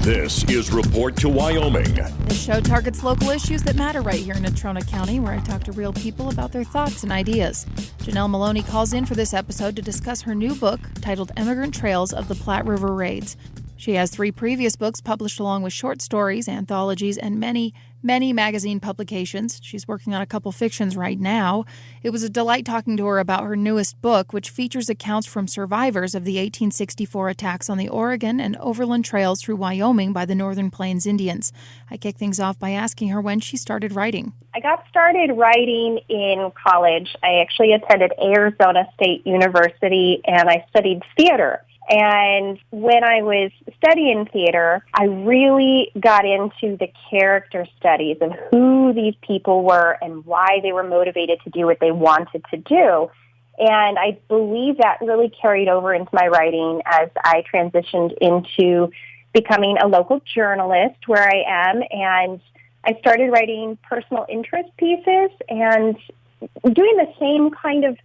This is Report to Wyoming. This show targets local issues that matter right here in Natrona County, where I talk to real people about their thoughts and ideas. Janelle Molony calls in for this episode to discuss her new book titled Emigrant Tales of the Platte River Raids. She has 3 previous books published along with short stories, anthologies, and many magazine publications. She's working on a couple fictions right now. It was a delight talking to her about her newest book, which features accounts from survivors of the 1864 attacks on the Oregon and overland trails through Wyoming by the Northern Plains Indians. I kick things off by asking her when she started writing. I got started writing in college. I actually attended Arizona State University, and I studied theater. And when I was studying theater, I really got into the character studies of who these people were and why they were motivated to do what they wanted to do. And I believe that really carried over into my writing as I transitioned into becoming a local journalist where I am. And I started writing personal interest pieces and doing the same kind of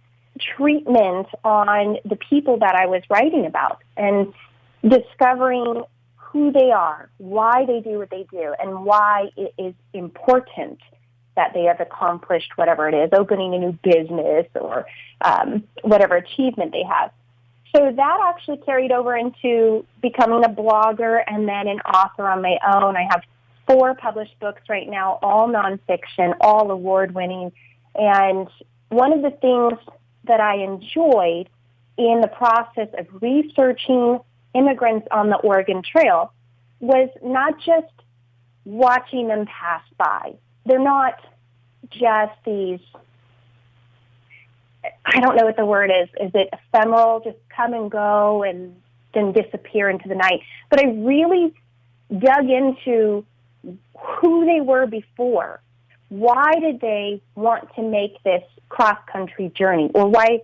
treatment on the people that I was writing about and discovering who they are, why they do what they do, and why it is important that they have accomplished whatever it is, opening a new business or whatever achievement they have. So that actually carried over into becoming a blogger and then an author on my own. I have 4 published books right now, all nonfiction, all award-winning. And one of the things that I enjoyed in the process of researching immigrants on the Oregon Trail was not just watching them pass by. They're not just these, I don't know what the word is. Is it ephemeral, just come and go and then disappear into the night? But I really dug into who they were before. Why did they want to make this cross-country journey? Or why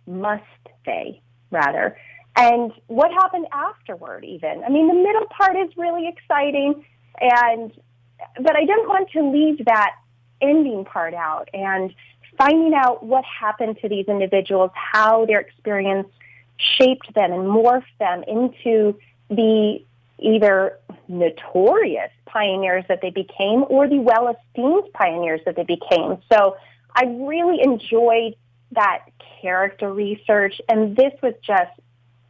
must they, rather? And what happened afterward, even? I mean, the middle part is really exciting, but I didn't want to leave that ending part out and finding out what happened to these individuals, how their experience shaped them and morphed them into the either notorious pioneers that they became or the well-esteemed pioneers that they became. So I really enjoyed that character research, and this was just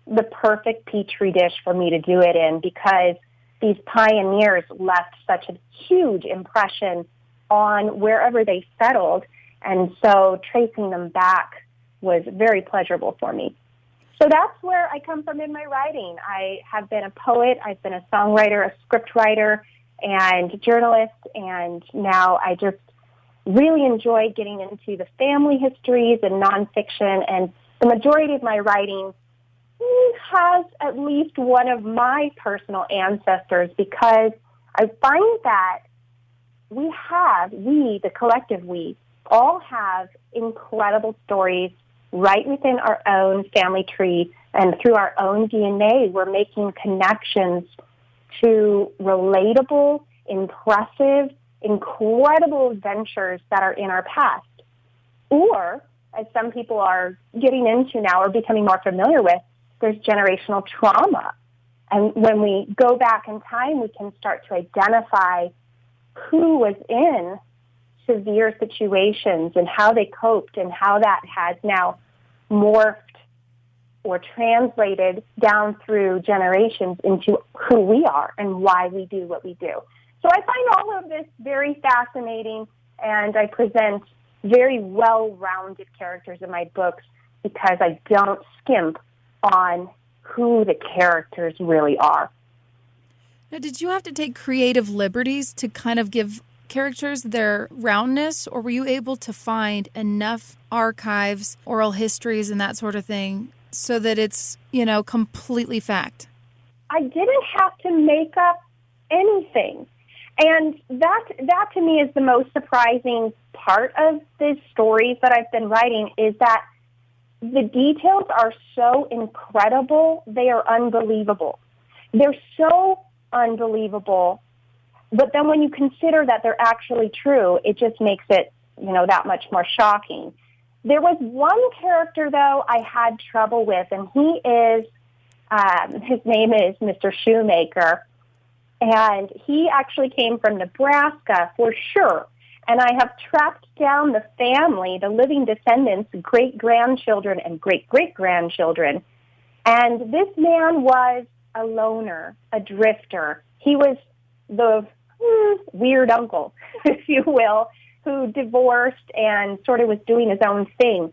the perfect petri dish for me to do it in because these pioneers left such a huge impression on wherever they settled, and so tracing them back was very pleasurable for me. So that's where I come from in my writing. I have been a poet, I've been a songwriter, a script writer, and journalist, and now I just really enjoy getting into the family histories and nonfiction, and the majority of my writing has at least one of my personal ancestors because I find that the collective we, all have incredible stories right within our own family tree, and through our own DNA, we're making connections to relatable, impressive, incredible adventures that are in our past. Or, as some people are getting into now or becoming more familiar with, there's generational trauma. And when we go back in time, we can start to identify who was in severe situations and how they coped and how that has now morphed or translated down through generations into who we are and why we do what we do. So I find all of this very fascinating, and I present very well-rounded characters in my books because I don't skimp on who the characters really are. Now, did you have to take creative liberties to kind of give characters their roundness, or were you able to find enough archives, oral histories, and that sort of thing so that it's, completely fact? I didn't have to make up anything. And that to me is the most surprising part of the stories that I've been writing, is that the details are so incredible, they are unbelievable. They're so unbelievable, but then when you consider that they're actually true, it just makes it, that much more shocking. There was one character, though, I had trouble with, and he is, his name is Mr. Shoemaker, And he actually came from Nebraska for sure. And I have tracked down the family, the living descendants, great-grandchildren and great-great-grandchildren. And this man was a loner, a drifter. He was the weird uncle, if you will, who divorced and sort of was doing his own thing.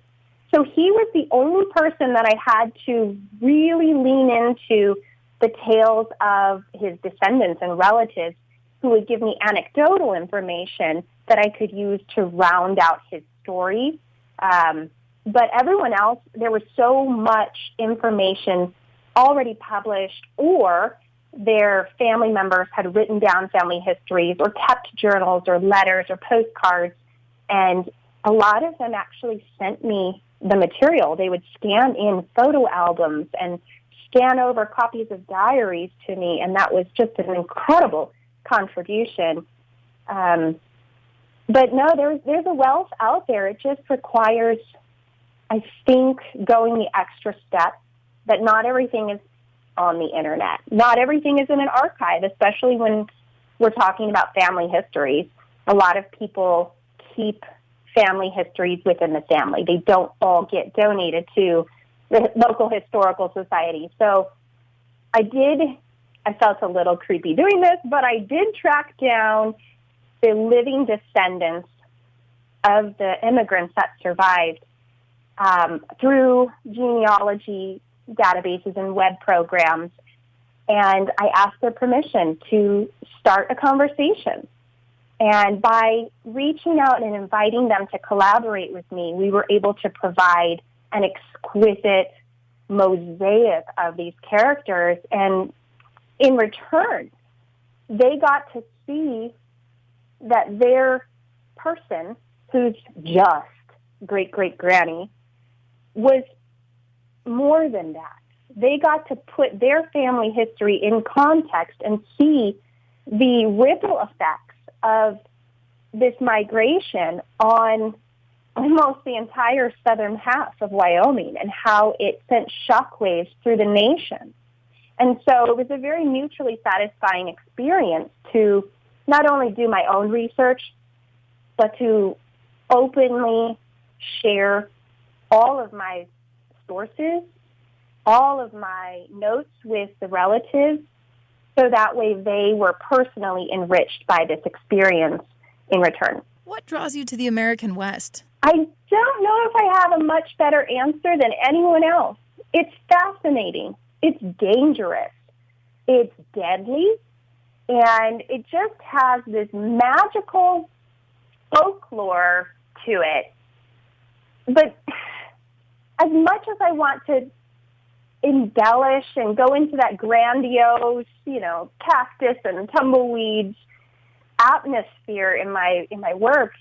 So he was the only person that I had to really lean into the tales of his descendants and relatives who would give me anecdotal information that I could use to round out his story. But everyone else, there was so much information already published, or their family members had written down family histories or kept journals or letters or postcards. And a lot of them actually sent me the material. They would scan in photo albums and scan over copies of diaries to me, and that was just an incredible contribution. But no, there's a wealth out there. It just requires, I think, going the extra step that not everything is on the internet. Not everything is in an archive, especially when we're talking about family histories. A lot of people keep family histories within the family. They don't all get donated to the local historical society. So I felt a little creepy doing this, but I did track down the living descendants of the immigrants that survived through genealogy databases and web programs. And I asked their permission to start a conversation. And by reaching out and inviting them to collaborate with me, we were able to provide an exquisite mosaic of these characters. And in return, they got to see that their person, who's just great-great-granny, was more than that. They got to put their family history in context and see the ripple effects of this migration on almost the entire southern half of Wyoming and how it sent shockwaves through the nation. And so it was a very mutually satisfying experience to not only do my own research, but to openly share all of my sources, all of my notes with the relatives, so that way they were personally enriched by this experience in return. What draws you to the American West? I don't know if I have a much better answer than anyone else. It's fascinating. It's dangerous. It's deadly. And it just has this magical folklore to it. But as much as I want to embellish and go into that grandiose, cactus and tumbleweeds atmosphere in my work,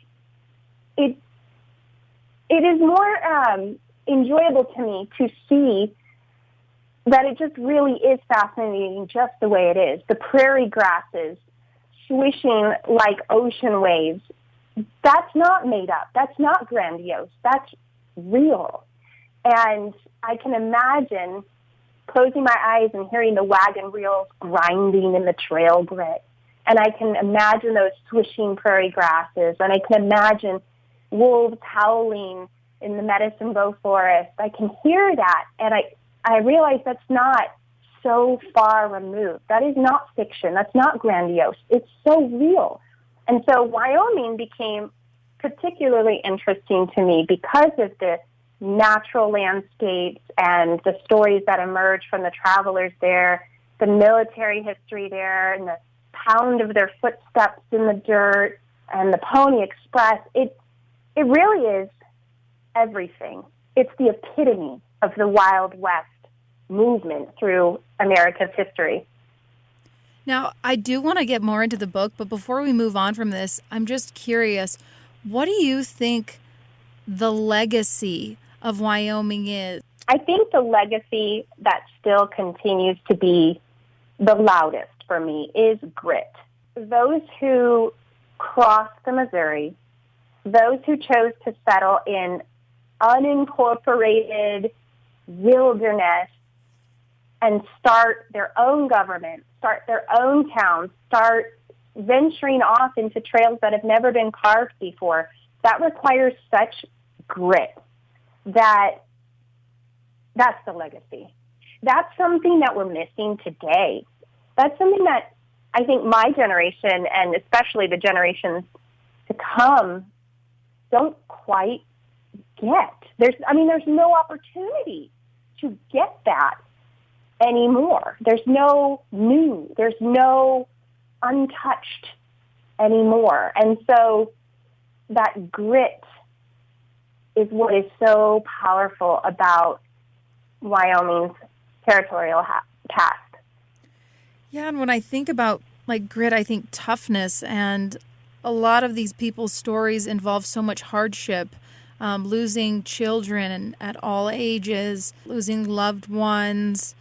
it is more enjoyable to me to see that it just really is fascinating just the way it is. The prairie grasses swishing like ocean waves. That's not made up. That's not grandiose. That's real. And I can imagine closing my eyes and hearing the wagon wheels grinding in the trail grit. And I can imagine those swishing prairie grasses. And I can imagine wolves howling in the Medicine Bow Forest. I can hear that. And I realize that's not so far removed. That is not fiction. That's not grandiose. It's so real. And so Wyoming became particularly interesting to me because of the natural landscapes and the stories that emerge from the travelers there, the military history there, and the pound of their footsteps in the dirt, and the Pony Express. It really is everything. It's the epitome of the Wild West movement through America's history. Now, I do want to get more into the book, but before we move on from this, I'm just curious, what do you think the legacy of Wyoming is? I think the legacy that still continues to be the loudest for me is grit. Those who crossed the Missouri, those who chose to settle in unincorporated wilderness and start their own government, start their own towns, start venturing off into trails that have never been carved before. That requires such grit that's the legacy. That's something that we're missing today. That's something that I think my generation, and especially the generations to come, don't quite get. There's no opportunity to get that anymore. There's no new. There's no untouched anymore. And so that grit is what is so powerful about Wyoming's territorial past. Yeah, and when I think about like grit, I think toughness, and a lot of these people's stories involve so much hardship, losing children at all ages, losing loved ones,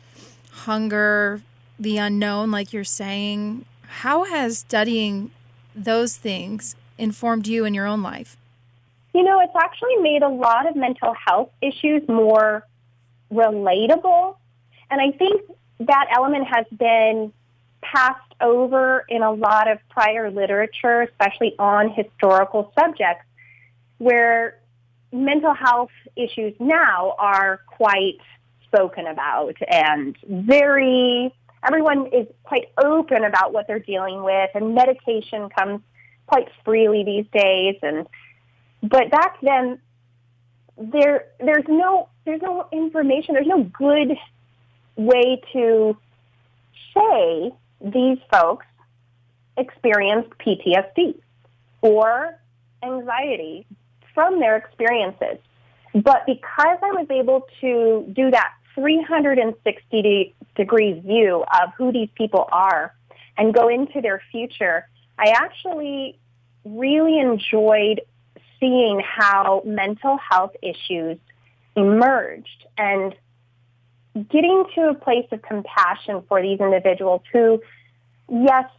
hunger, the unknown, like you're saying. How has studying those things informed you in your own life? It's actually made a lot of mental health issues more relatable. And I think that element has been passed over in a lot of prior literature, especially on historical subjects, where mental health issues now are quite spoken about and everyone is quite open about what they're dealing with, and medication comes quite freely these days. But back then, there's no information, there's no good way to say these folks experienced PTSD or anxiety from their experiences. But because I was able to do that 360-degree view of who these people are and go into their future, I actually really enjoyed seeing how mental health issues emerged and getting to a place of compassion for these individuals who, yes,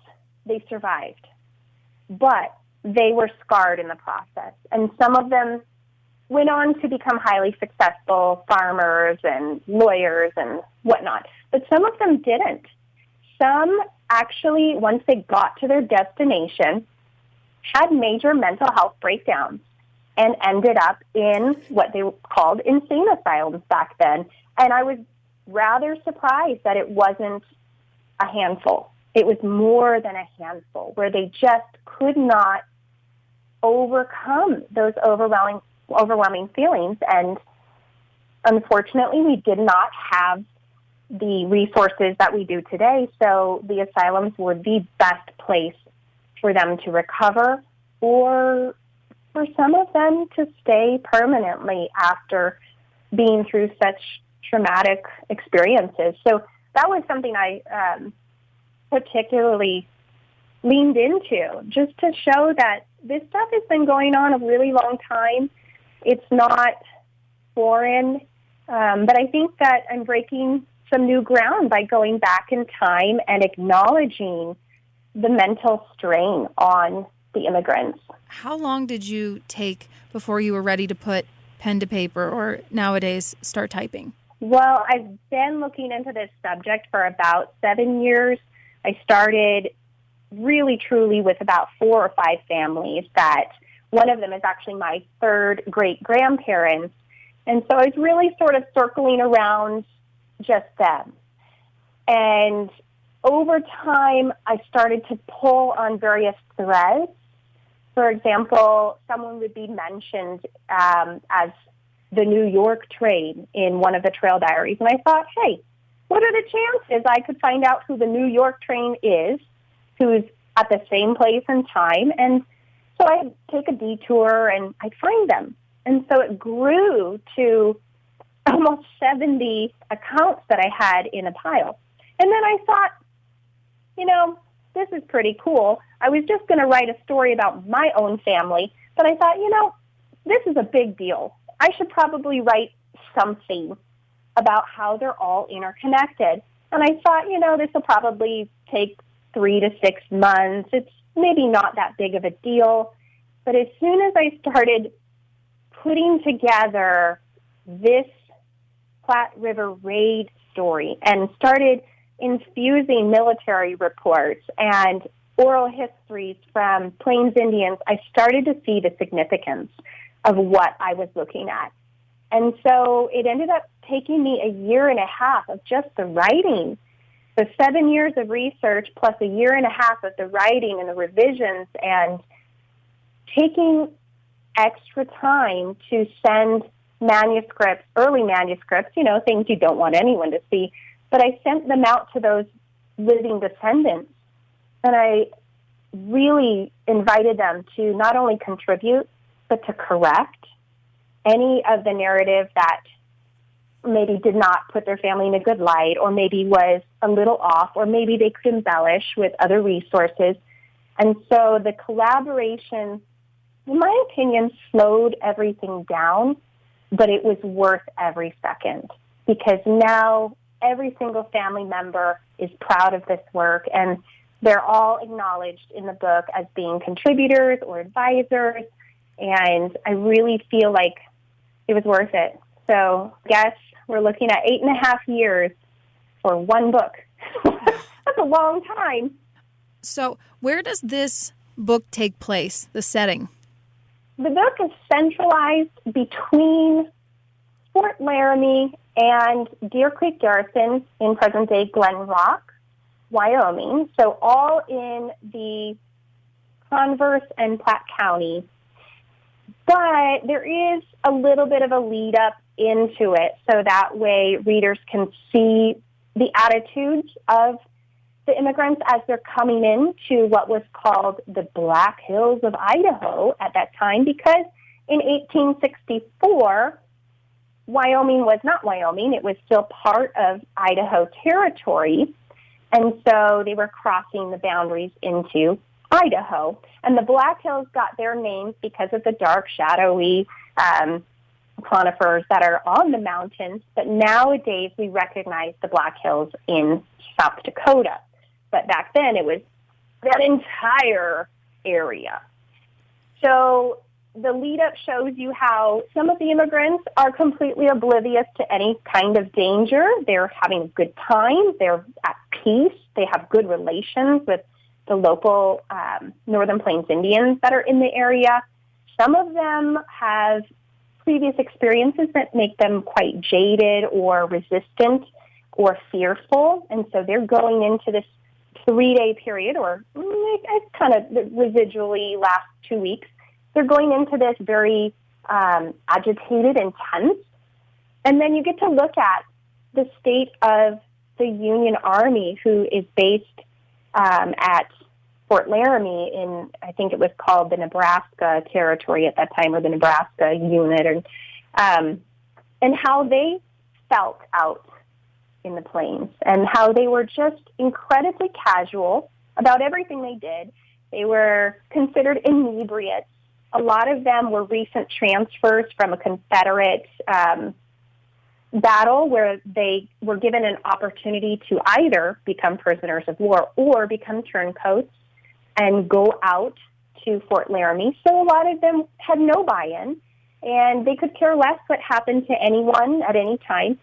they survived, but they were scarred in the process. And some of them went on to become highly successful farmers and lawyers and whatnot. But some of them didn't. Some actually, once they got to their destination, had major mental health breakdowns and ended up in what they called insane asylums back then. And I was rather surprised that it wasn't a handful. It was more than a handful, where they just could not overcome those overwhelming feelings. And unfortunately, we did not have the resources that we do today, so the asylums were the best place for them to recover, or for some of them to stay permanently after being through such traumatic experiences. So that was something I particularly leaned into, just to show that this stuff has been going on a really long time. It's not foreign, but I think that I'm breaking some new ground by going back in time and acknowledging the mental strain on the immigrants. How long did you take before you were ready to put pen to paper, or nowadays start typing? Well, I've been looking into this subject for about 7 years. I started really truly with about 4 or 5 families that one of them is actually my third great-grandparents. And so I was really sort of circling around just them. And over time, I started to pull on various threads. For example, someone would be mentioned as the New York train in one of the trail diaries. And I thought, hey, what are the chances I could find out who the New York train is, who's at the same place and time? And so I'd take a detour and I'd find them. And so it grew to almost 70 accounts that I had in a pile. And then I thought, this is pretty cool. I was just going to write a story about my own family, but I thought, this is a big deal. I should probably write something about how they're all interconnected. And I thought, this will probably take 3 to 6 months. It's maybe not that big of a deal. But as soon as I started putting together this Platte River Raid story and started infusing military reports and oral histories from Plains Indians, I started to see the significance of what I was looking at. And so it ended up taking me a year and a half of just the writing. So 7 years of research plus a year and a half of the writing and the revisions, and taking extra time to send manuscripts, early manuscripts, things you don't want anyone to see. But I sent them out to those living descendants, and I really invited them to not only contribute, but to correct any of the narrative that maybe did not put their family in a good light, or maybe was a little off, or maybe they could embellish with other resources. And so the collaboration, in my opinion, slowed everything down, but it was worth every second, because now every single family member is proud of this work, and they're all acknowledged in the book as being contributors or advisors, and I really feel like it was worth it. So I guess we're looking at 8.5 years for one book. That's a long time. So where does this book take place, the setting? The book is centralized between Fort Laramie and Deer Creek Garrison in present-day Glen Rock, Wyoming. So all in the Converse and Platte County. But there is a little bit of a lead up into it, so that way readers can see the attitudes of the immigrants as they're coming into what was called the Black Hills of Idaho at that time, because in 1864, Wyoming was not Wyoming. It was still part of Idaho territory, and so they were crossing the boundaries into Idaho. And the Black Hills got their names because of the dark, shadowy conifers that are on the mountains, but nowadays we recognize the Black Hills in South Dakota. But back then it was that entire area. So the lead-up shows you how some of the immigrants are completely oblivious to any kind of danger. They're having a good time. They're at peace. They have good relations with the local Northern Plains Indians that are in the area. Some of them have previous experiences that make them quite jaded or resistant or fearful, and so they're going into this 3-day period, or it kind of residually last 2 weeks. They're going into this very agitated and tense, and then you get to look at the state of the Union Army, who is based at Fort Laramie in, I think it was called the Nebraska Territory at that time, or the Nebraska Unit, and how they felt out in the plains, and how they were just incredibly casual about everything they did. They were considered inebriates. A lot of them were recent transfers from a Confederate battle where they were given an opportunity to either become prisoners of war or become turncoats and go out to Fort Laramie. So a lot of them had no buy-in, and they could care less what happened to anyone at any time.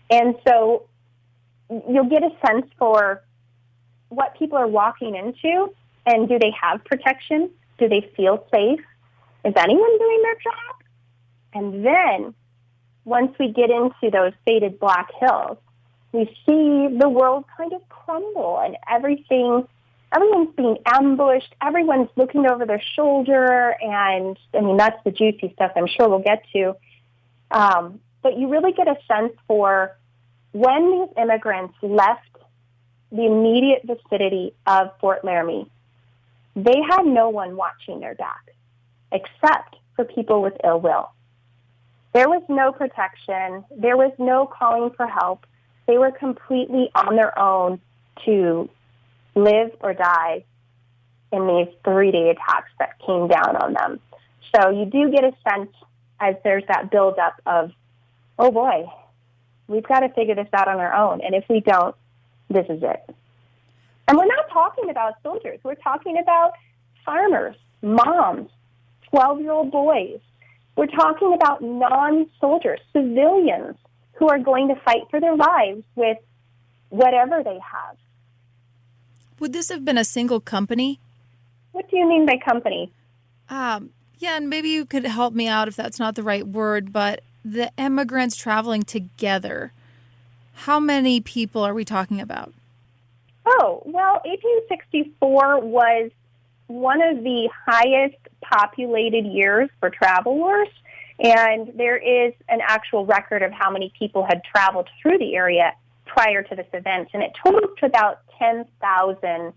And so you'll get a sense for what people are walking into, and do they have protection? Do they feel safe? Is anyone doing their job? And then once we get into those fated Black Hills, we see the world kind of crumble, and everyone's being ambushed. Everyone's looking over their shoulder, and I mean, that's the juicy stuff I'm sure we'll get to. But you really get a sense for when these immigrants left the immediate vicinity of Fort Laramie, they had no one watching their back except for people with ill will. There was no protection. There was no calling for help. They were completely on their own to live or die in these 3-day attacks that came down on them. So you do get a sense as there's that buildup of, oh boy, we've got to figure this out on our own. And if we don't, this is it. And we're not talking about soldiers. We're talking about farmers, moms, 12-year-old boys. We're talking about non-soldiers, civilians who are going to fight for their lives with whatever they have. Would this have been a single company? What do you mean by company? Yeah, and maybe you could help me out if that's not the right word, but the emigrants traveling together, how many people are we talking about? Oh, well, 1864 was one of the highest populated years for travelers, and there is an actual record of how many people had traveled through the area prior to this event, and it totaled to about 10,000.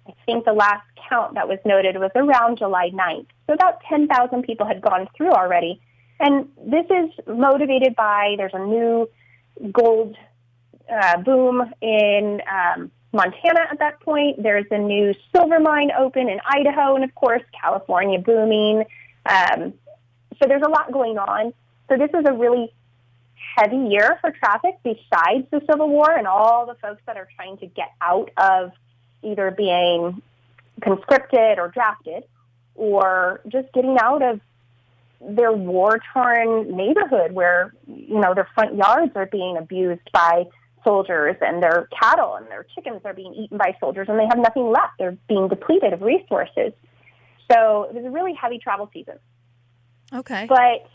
I think the last count that was noted was around July 9th. So about 10,000 people had gone through already. And this is motivated by, there's a new gold boom in Montana at that point. There's a new silver mine open in Idaho, and of course, California booming. So there's a lot going on. So this is a really heavy year for traffic besides the Civil War and all the folks that are trying to get out of either being conscripted or drafted or just getting out of their war-torn neighborhood where, their front yards are being abused by soldiers and their cattle and their chickens are being eaten by soldiers and they have nothing left. They're being depleted of resources. So it was a really heavy travel season. Okay. But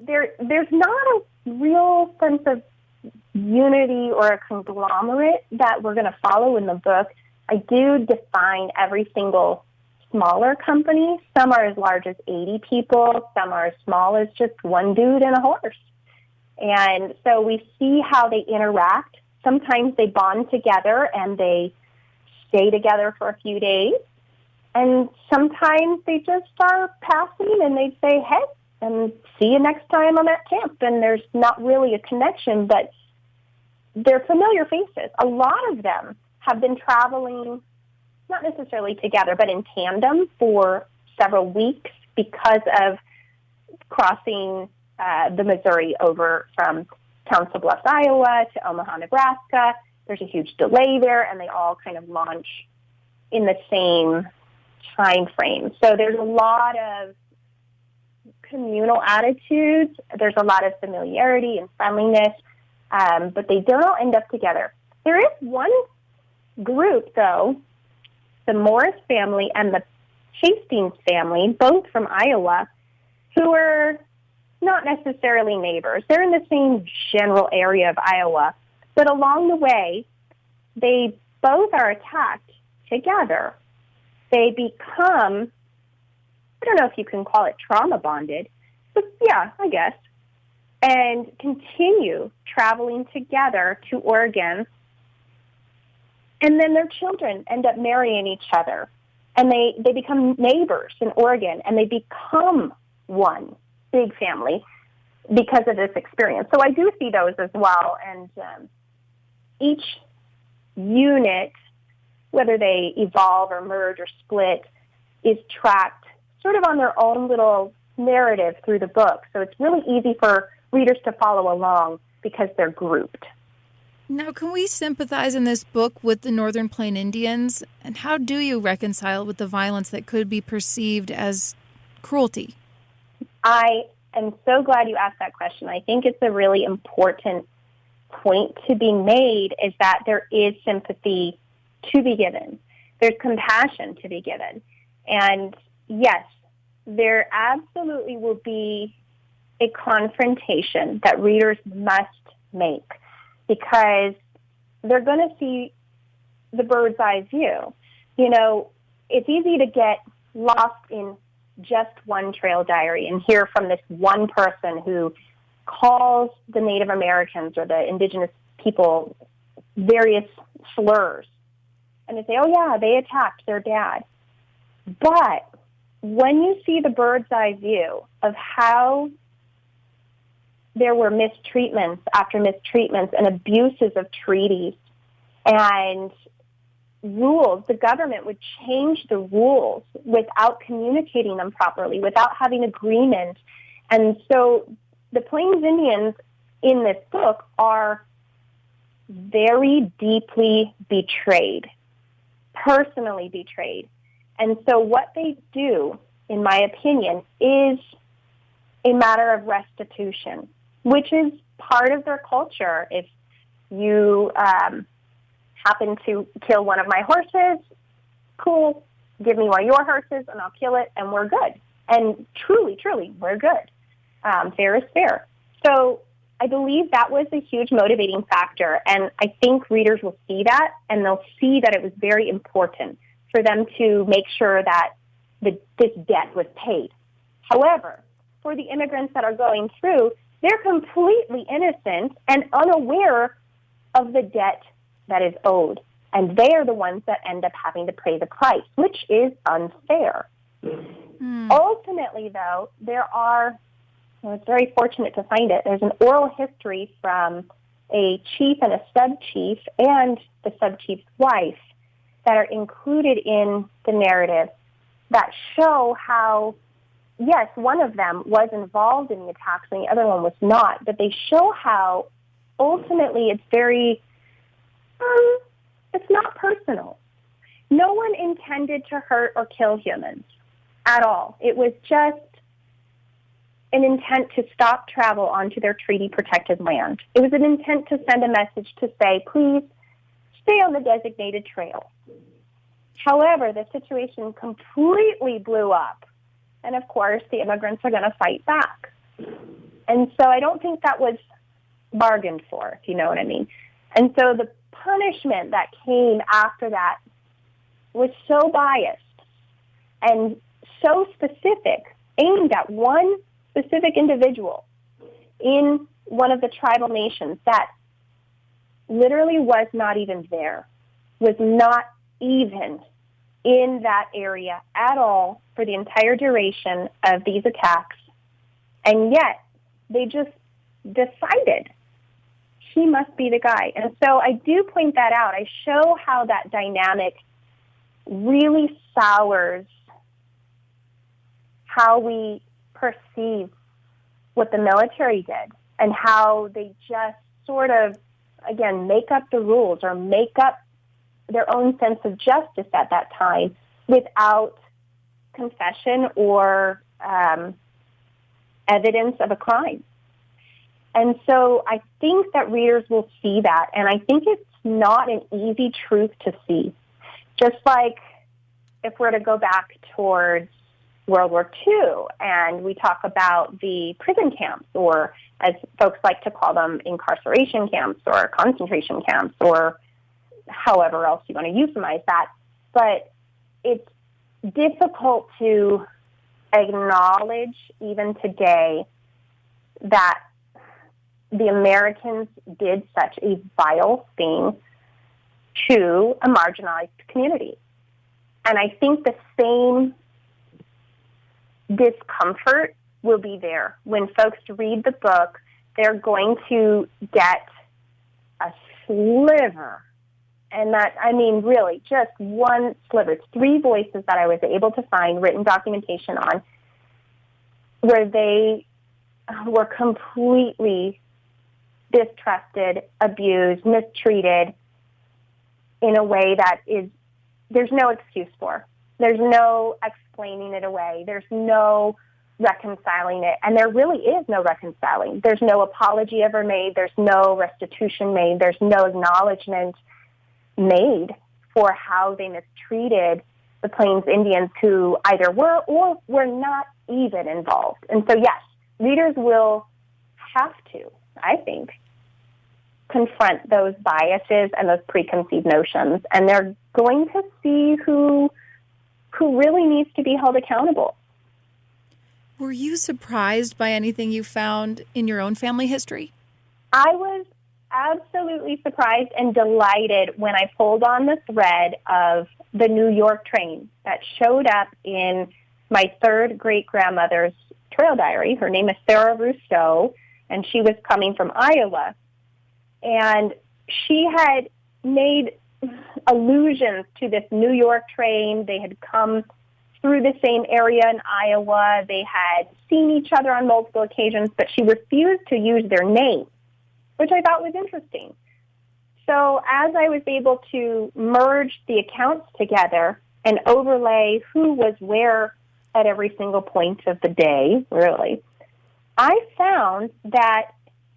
there's not a real sense of unity or a conglomerate that we're going to follow in the book. I do define every single smaller company. Some are as large as 80 people. Some are as small as just one dude and a horse. And so we see how they interact. Sometimes they bond together and they stay together for a few days. And sometimes they just are passing and they say, hey, and see you next time I'm at camp. And there's not really a connection, but they're familiar faces. A lot of them have been traveling, not necessarily together, but in tandem for several weeks because of crossing the Missouri over from Council Bluffs, Iowa to Omaha, Nebraska. There's a huge delay there, and they all kind of launch in the same time frame. So there's a lot of communal attitudes. There's a lot of familiarity and friendliness, but they don't all end up together. There is one group, though, the Morris family and the Hastings family, both from Iowa, who are not necessarily neighbors. They're in the same general area of Iowa, but along the way, they both are attacked together. They become, I don't know if you can call it trauma bonded, but yeah, I guess, and continue traveling together to Oregon. And then their children end up marrying each other, and they become neighbors in Oregon, and they become one big family because of this experience. So I do see those as well, and each unit, whether they evolve or merge or split, is tracked sort of on their own little narrative through the book. So it's really easy for readers to follow along because they're grouped. Now, can we sympathize in this book with the Northern Plain Indians? And how do you reconcile with the violence that could be perceived as cruelty? I am so glad you asked that question. I think it's a really important point to be made, is that there is sympathy to be given. There's compassion to be given. And yes, there absolutely will be a confrontation that readers must make, because they're going to see the bird's eye view. It's easy to get lost in just one trail diary and hear from this one person who calls the Native Americans or the indigenous people various slurs. And they say, oh, yeah, they attacked their dad. But when you see the bird's eye view of how there were mistreatments after mistreatments and abuses of treaties and rules, the government would change the rules without communicating them properly, without having agreement. And so the Plains Indians in this book are very deeply betrayed, personally betrayed. And so what they do, in my opinion, is a matter of restitution. which is part of their culture. If you happen to kill one of my horses, cool, give me one of your horses and I'll kill it and we're good. And truly, we're good. Fair is fair. So I believe that was a huge motivating factor, and I think readers will see that, and they'll see that it was very important for them to make sure that this debt was paid. However, for the immigrants that are going through, they're completely innocent and unaware of the debt that is owed, and they are the ones that end up having to pay the price, which is unfair. Ultimately, though, I was very fortunate to find it. There's an oral history from a chief and a sub-chief and the sub-chief's wife that are included in the narrative that show how, yes, one of them was involved in the attacks and the other one was not, but they show how ultimately it's very, it's not personal. No one intended to hurt or kill humans at all. It was just an intent to stop travel onto their treaty-protected land. It was an intent to send a message to say, please stay on the designated trail. However, the situation completely blew up. And, of course, the immigrants are going to fight back. And so I don't think that was bargained for, if you know what I mean. And so the punishment that came after that was so biased and so specific, aimed at one specific individual in one of the tribal nations that literally was not even there, was not even in that area at all for the entire duration of these attacks. And yet they just decided he must be the guy. And so I do point that out. I show how that dynamic really sours how we perceive what the military did and how they just sort of, again, make up the rules or make up their own sense of justice at that time without confession or evidence of a crime. And so I think that readers will see that, and I think it's not an easy truth to see. Just like if we're to go back towards World War II, and we talk about the prison camps, or as folks like to call them, incarceration camps or concentration camps, or however else you want to euphemize that. But it's difficult to acknowledge, even today, that the Americans did such a vile thing to a marginalized community. And I think the same discomfort will be there. When folks read the book, they're going to get a sliver. And that, I mean, really, just one sliver. It's 3 voices that I was able to find written documentation on where they were completely distrusted, abused, mistreated in a way that there's no excuse for. There's no explaining it away. There's no reconciling it. And there really is no reconciling. There's no apology ever made. There's no restitution made. There's no acknowledgement made for how they mistreated the Plains Indians who either were or were not even involved. And so, yes, readers will have to, I think, confront those biases and those preconceived notions, and they're going to see who really needs to be held accountable. Were you surprised by anything you found in your own family history? I was absolutely surprised and delighted when I pulled on the thread of the New York train that showed up in my 3rd great-grandmother's trail diary. Her name is Sarah Rousseau, and she was coming from Iowa. And she had made allusions to this New York train. They had come through the same area in Iowa. They had seen each other on multiple occasions, but she refused to use their name, which I thought was interesting. So as I was able to merge the accounts together and overlay who was where at every single point of the day, really, I found that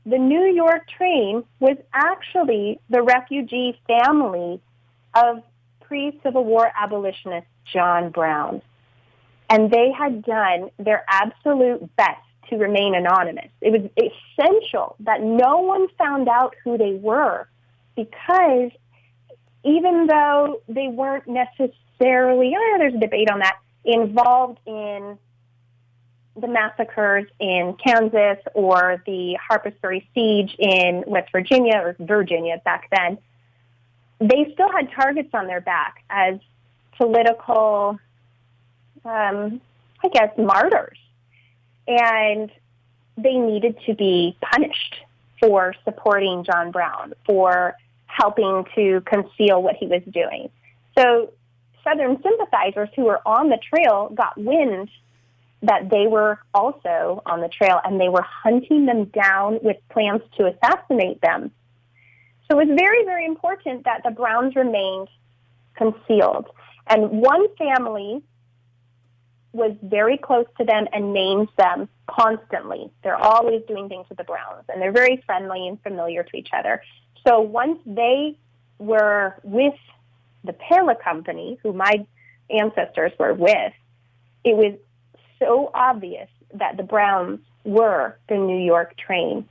the New York train was actually the refugee family of pre-Civil War abolitionist John Brown. And they had done their absolute best to remain anonymous. It was essential that no one found out who they were, because even though they weren't necessarily, there's a debate on that, involved in the massacres in Kansas or the Harpersbury siege in West Virginia, or Virginia back then, they still had targets on their back as political, martyrs. And they needed to be punished for supporting John Brown, for helping to conceal what he was doing. So Southern sympathizers who were on the trail got wind that they were also on the trail, and they were hunting them down with plans to assassinate them. So it was very, very important that the Browns remained concealed. And one family was very close to them and names them constantly. They're always doing things with the Browns, and they're very friendly and familiar to each other. So once they were with the Pella Company, who my ancestors were with, it was so obvious that the Browns were the New York train.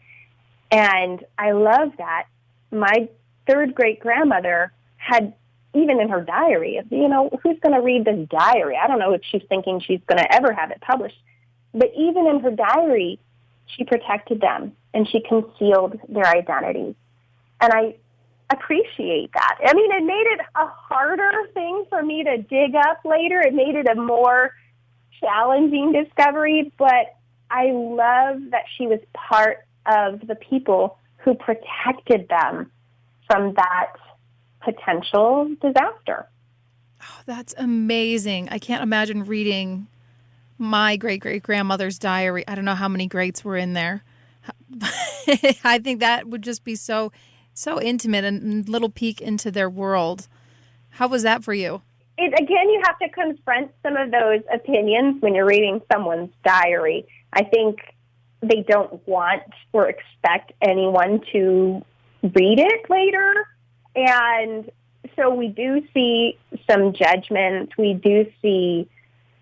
And I love that. My third great-grandmother had, even in her diary, who's going to read this diary? I don't know if she's thinking she's going to ever have it published. But even in her diary, she protected them, and she concealed their identity. And I appreciate that. I mean, it made it a harder thing for me to dig up later. It made it a more challenging discovery, but I love that she was part of the people who protected them from that potential disaster. Oh, that's amazing. I can't imagine reading my great-great-grandmother's diary. I don't know how many greats were in there. I think that would just be so intimate and little peek into their world. How was that for you? Again, you have to confront some of those opinions when you're reading someone's diary. I think they don't want or expect anyone to read it later. And so we do see some judgment. We do see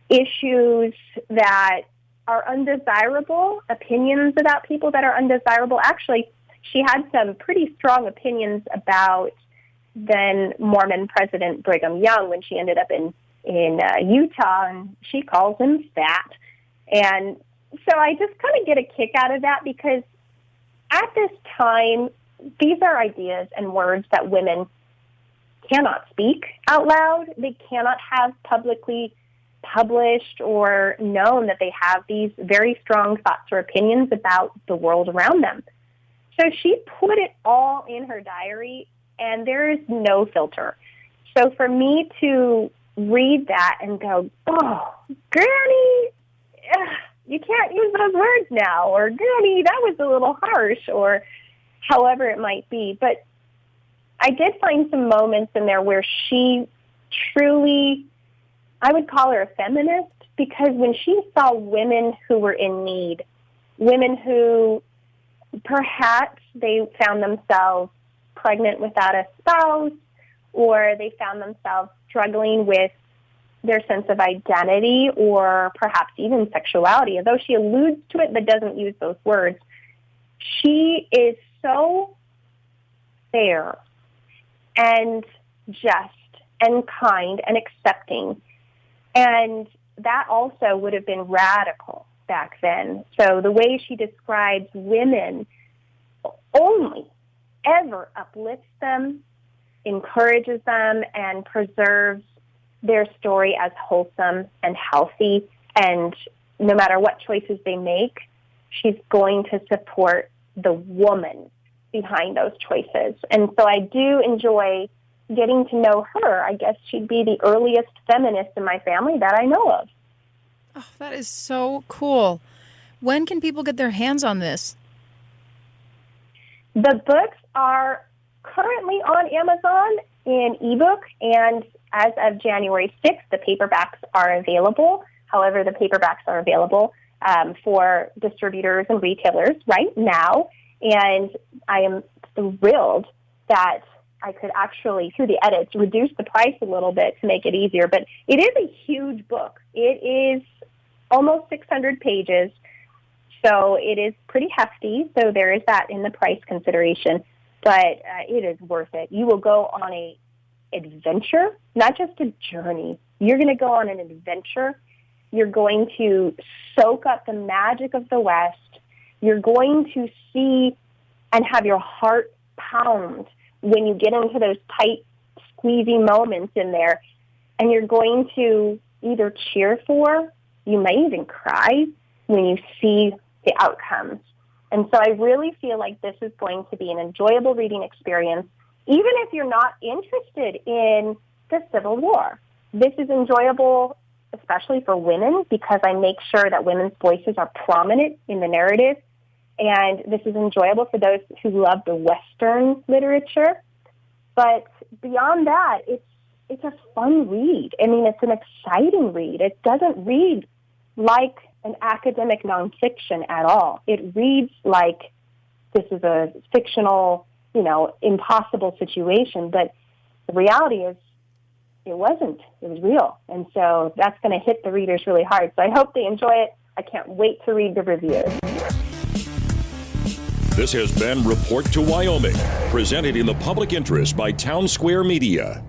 issues that are undesirable, opinions about people that are undesirable. Actually, she had some pretty strong opinions about then Mormon President Brigham Young when she ended up in Utah, and she calls him fat. And so I just kind of get a kick out of that, because at this time, these are ideas and words that women cannot speak out loud. They cannot have publicly published or known that they have these very strong thoughts or opinions about the world around them. So she put it all in her diary, and there is no filter. So for me to read that and go, oh, Granny, you can't use those words now, or Granny, that was a little harsh, or however it might be. But I did find some moments in there where she truly, I would call her a feminist, because when she saw women who were in need, women who perhaps they found themselves pregnant without a spouse, or they found themselves struggling with their sense of identity or perhaps even sexuality, although she alludes to it but doesn't use those words. She is so fair and just and kind and accepting. And that also would have been radical back then. So the way she describes women only ever uplifts them, encourages them, and preserves their story as wholesome and healthy. And no matter what choices they make, she's going to support the woman behind those choices. And so I do enjoy getting to know her. I guess she'd be the earliest feminist in my family that I know of. Oh, that is so cool. When can people get their hands on this? The books are currently on Amazon in ebook, and as of January 6th, the paperbacks are available. However, the paperbacks are available for distributors and retailers right now. And I am thrilled that I could actually, through the edits, reduce the price a little bit to make it easier. But it is a huge book. It is almost 600 pages, so it is pretty hefty. So there is that in the price consideration, but it is worth it. You will go on a adventure, not just a journey. You're going to go on an adventure. You're going to soak up the magic of the West. You're going to see and have your heart pound when you get into those tight, squeezy moments in there. And you're going to either cheer for, you may even cry when you see the outcomes. And so I really feel like this is going to be an enjoyable reading experience, even if you're not interested in the Civil War. This is enjoyable, especially for women, because I make sure that women's voices are prominent in the narrative. And this is enjoyable for those who love the Western literature. But beyond that, it's a fun read. I mean, it's an exciting read. It doesn't read like an academic nonfiction at all. It reads like this is a fictional, impossible situation. But the reality is it wasn't. It was real. And so that's going to hit the readers really hard. So I hope they enjoy it. I can't wait to read the reviews. This has been Report to Wyoming, presented in the public interest by Town Square Media.